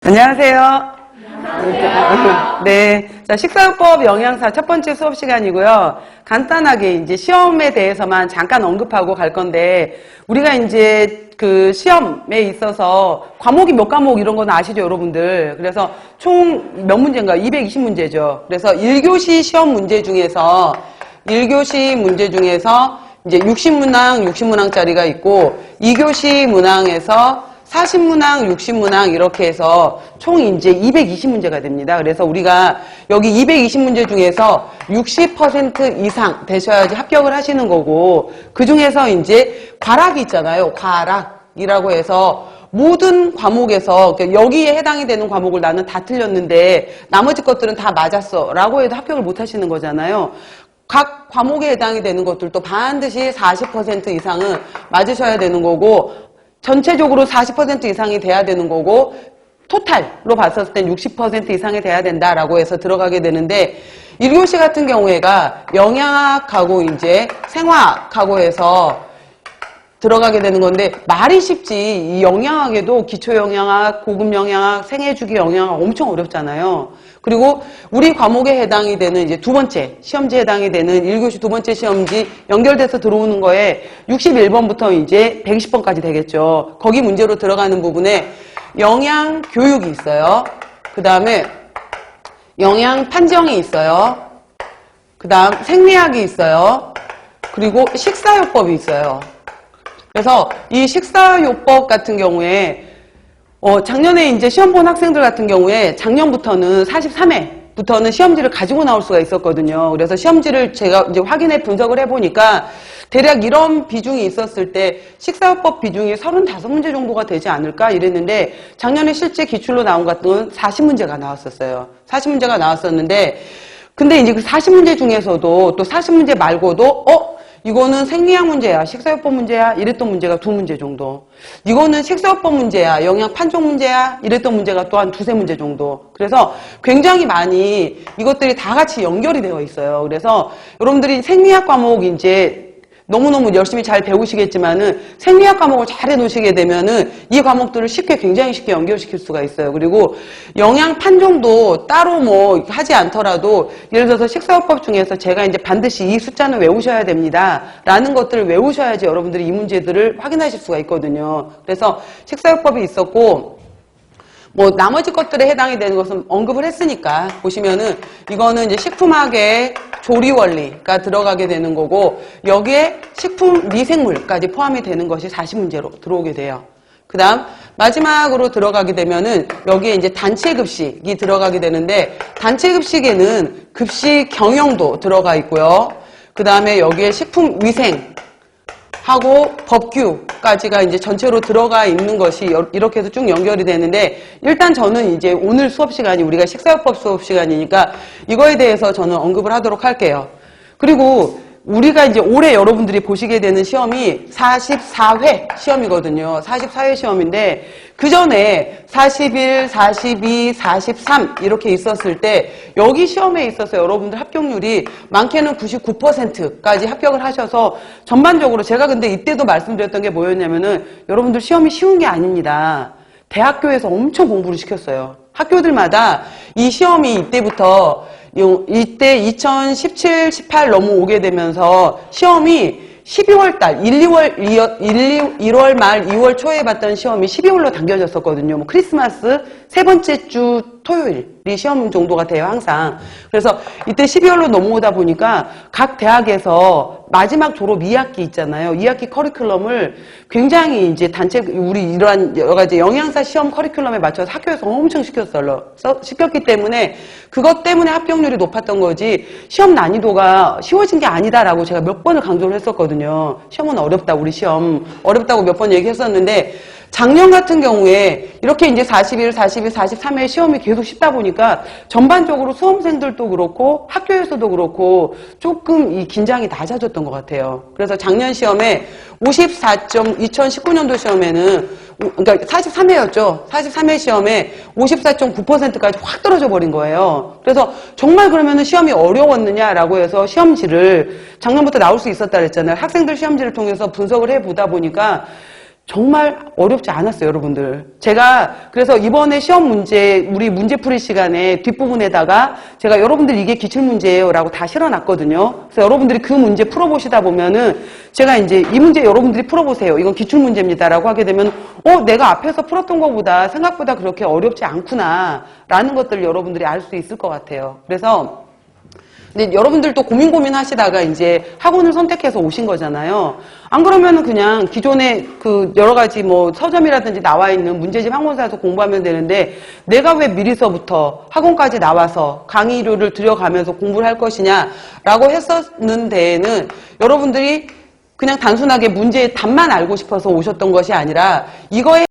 안녕하세요. 네. 자, 식사요법 영양사 첫 번째 수업 시간이고요. 간단하게 이제 시험에 대해서만 잠깐 언급하고 갈 건데, 우리가 이제 그 시험에 있어서 과목이 몇 과목 이런 건 아시죠, 여러분들? 그래서 총 몇 문제인가? 220문제죠. 그래서 1교시 시험 문제 중에서, 1교시 문제 중에서 이제 60문항짜리가 있고, 2교시 문항에서 40문항, 60문항 이렇게 해서 총 이제 220문제가 됩니다. 그래서 우리가 여기 220문제 중에서 60% 이상 되셔야지 합격을 하시는 거고, 그 중에서 이제 과락이 있잖아요. 과락이라고 해서 모든 과목에서 여기에 해당이 되는 과목을 나는 다 틀렸는데 나머지 것들은 다 맞았어 라고 해도 합격을 못 하시는 거잖아요. 각 과목에 해당이 되는 것들도 반드시 40% 이상은 맞으셔야 되는 거고, 전체적으로 40% 이상이 돼야 되는 거고, 토탈로 봤었을 땐 60% 이상이 돼야 된다라고 해서 들어가게 되는데, 1교시 같은 경우에가 영양학하고 이제 생화학하고 해서 들어가게 되는 건데, 말이 쉽지, 이 영양학에도 기초영양학, 고급영양학, 생애주기 영양학 엄청 어렵잖아요. 그리고 우리 과목에 해당이 되는 이제 두 번째 시험지에 해당이 되는 1교시 두 번째 시험지 연결돼서 들어오는 거에 61번부터 이제 120번까지 되겠죠. 거기 문제로 들어가는 부분에 영양 교육이 있어요. 그 다음에 영양 판정이 있어요. 그 다음 생리학이 있어요. 그리고 식사요법이 있어요. 그래서 이 식사요법 같은 경우에 작년에 이제 시험 본 학생들 같은 경우에 작년부터는 43회부터는 시험지를 가지고 나올 수가 있었거든요. 그래서 시험지를 제가 이제 확인해 분석을 해보니까 대략 이런 비중이 있었을 때 식사요법 비중이 35문제 정도가 되지 않을까 이랬는데, 작년에 실제 기출로 나온 것 같은 건 40문제가 나왔었어요. 40문제가 나왔었는데, 근데 이제 그 40문제 중에서도 또 40문제 말고도 이거는 생리학 문제야, 식사요법 문제야 이랬던 문제가 2문제 정도, 이거는 식사요법 문제야, 영양 판정 문제야 이랬던 문제가 또 한 2-3문제 정도. 그래서 굉장히 많이 이것들이 다 같이 연결이 되어 있어요. 그래서 여러분들이 생리학 과목 이제 너무너무 열심히 잘 배우시겠지만은 생리학 과목을 잘 해놓으시게 되면은 이 과목들을 굉장히 쉽게 연결시킬 수가 있어요. 그리고 영양 판정도 따로 뭐 하지 않더라도 예를 들어서 식사요법 중에서 제가 이제 반드시 이 숫자는 외우셔야 됩니다 라는 것들을 외우셔야지 여러분들이 이 문제들을 확인하실 수가 있거든요. 그래서 식사요법이 있었고, 뭐 나머지 것들에 해당이 되는 것은 언급을 했으니까 보시면은 이거는 이제 식품학의 조리 원리가 들어가게 되는 거고, 여기에 식품 미생물까지 포함이 되는 것이 40문제로 들어오게 돼요. 그 다음 마지막으로 들어가게 되면은 여기에 이제 단체급식이 들어가게 되는데, 단체급식에는 급식 경영도 들어가 있고요. 그 다음에 여기에 식품 위생 하고 법규까지가 이제 전체로 들어가 있는 것이 이렇게 해서 쭉 연결이 되는데, 일단 저는 이제 오늘 수업 시간이 우리가 식사요법 수업 시간이니까 이거에 대해서 저는 언급을 하도록 할게요. 그리고 우리가 이제 올해 여러분들이 보시게 되는 시험이 44회 시험이거든요. 44회 시험인데, 그 전에 41, 42, 43 이렇게 있었을 때 여기 시험에 있어서 여러분들 합격률이 많게는 99%까지 합격을 하셔서, 전반적으로 제가 근데 이때도 말씀드렸던 게 뭐였냐면은 여러분들 시험이 쉬운 게 아닙니다. 대학교에서 엄청 공부를 시켰어요. 학교들마다 이 시험이 이때 2017, 18 넘어오게 되면서 시험이 12월 달, 1월 말, 2월 초에 봤던 시험이 12월로 당겨졌었거든요. 뭐 크리스마스 세 번째 주 토요일이 시험 정도가 돼요, 항상. 그래서 이때 12월로 넘어오다 보니까 각 대학에서 마지막 졸업 2학기 있잖아요. 2학기 커리큘럼을 굉장히 이제 우리 이러한 여러 가지 영양사 시험 커리큘럼에 맞춰서 학교에서 엄청 시켰기 때문에 그것 때문에 합격률이 높았던 거지, 시험 난이도가 쉬워진 게 아니다라고 제가 몇 번을 강조를 했었거든요. 시험은 어렵다, 우리 시험 어렵다고 몇 번 얘기했었는데, 작년 같은 경우에 이렇게 이제 41, 42, 43회 시험이 계속 쉽다 보니까 전반적으로 수험생들도 그렇고 학교에서도 그렇고 조금 이 긴장이 낮아졌던 것 같아요. 그래서 작년 시험에 2019년도 시험에는, 그러니까 43회였죠. 43회 시험에 54.9%까지 확 떨어져 버린 거예요. 그래서 정말 그러면은 시험이 어려웠느냐라고 해서 시험지를 작년부터 나올 수 있었다 그랬잖아요. 학생들 시험지를 통해서 분석을 해보다 보니까 정말 어렵지 않았어요, 여러분들. 제가 그래서 이번에 시험 문제, 우리 문제풀이 시간에 뒷부분에다가 제가 여러분들 이게 기출문제예요 라고 다 실어놨거든요. 그래서 여러분들이 그 문제 풀어보시다 보면은 제가 이제 이 문제 여러분들이 풀어보세요. 이건 기출문제입니다 라고 하게 되면 내가 앞에서 풀었던 것보다 생각보다 그렇게 어렵지 않구나 라는 것들을 여러분들이 알 수 있을 것 같아요. 그래서 근데 여러분들도 고민 하시다가 이제 학원을 선택해서 오신 거잖아요. 안 그러면은 그냥 기존에 그 여러 가지 뭐 서점이라든지 나와 있는 문제집 학원사에서 공부하면 되는데 내가 왜 미리서부터 학원까지 나와서 강의료를 들여가면서 공부를 할 것이냐라고 했었는 데에는 여러분들이 그냥 단순하게 문제의 답만 알고 싶어서 오셨던 것이 아니라 이거에